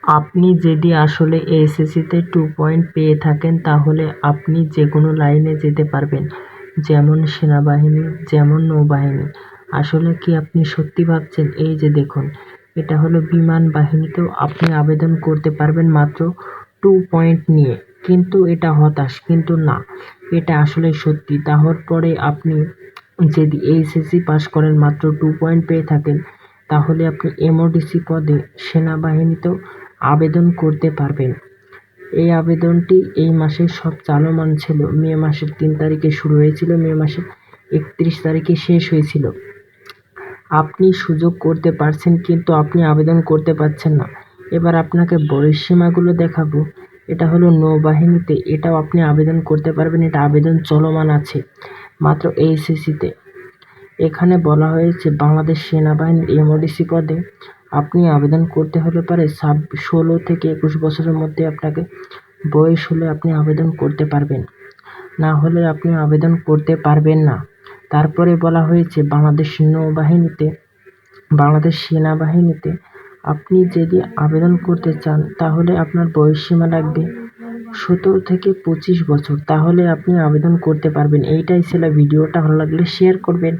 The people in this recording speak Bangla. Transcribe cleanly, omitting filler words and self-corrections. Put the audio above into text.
আপনি যদি আসলে এসএসসিতে 2 পয়েন্ট পেয়ে থাকেন তাহলে আপনি যেকোনো লাইনে যেতে পারবেন, যেমন সেনাবাহিনী, যেমন নৌবাহিনী। আসলে কি আপনি সত্যি ভাবছেন? এই যে দেখুন, এটা হলো বিমান বাহিনীতেও আপনি আবেদন করতে পারবেন মাত্র 2 পয়েন্ট নিয়ে। কিন্তু এটা হতাশ, কিন্তু না, এটা আসলে সত্যি। তারপরে আপনি যদি এইচএসসি পাস করেন, মাত্র 2 পয়েন্ট পেয়ে থাকেন, তাহলে আপনি এমওডিসি পদে সেনাবাহিনীতেও আবেদন করতে পারবেন। এই আবেদনটি এই মাসের সব চলমান ছিল। মে মাসের 3 তারিখে শুরু হয়েছিল, মে মাসের 31 তারিখে শেষ হয়েছিল। আপনি সুযোগ করতে পারছেন, কিন্তু আপনি আবেদন করতে পারছেন না। এবার আপনাকে বয়স সীমাগুলো দেখাবো। এটা হলো নৌবাহিনীতে, এটাও আপনি আবেদন করতে পারবেন, এটা আবেদন চলমান আছে মাত্র এইচএসসিতে। এখানে বলা হয়েছে বাংলাদেশ সেনাবাহিনীর এমওডিসি পদে আপনি আবেদন করতে হলে পারে 16 থেকে 21 বছরের মধ্যে আপনাকে বয়স হলে আপনি আবেদন করতে পারবেন, না হলে আপনি আবেদন করতে পারবেন না। তারপরে বলা হয়েছে বাংলাদেশ নৌবাহিনীতে, বাংলাদেশ সেনাবাহিনীতে আপনি যদি আবেদন করতে চান তাহলে আপনার বয়সসীমা লাগবে 17 থেকে 25 বছর, তাহলে আপনি আবেদন করতে পারবেন। এইটাই ছিল ভিডিওটা। ভালো লাগলে শেয়ার করবেন।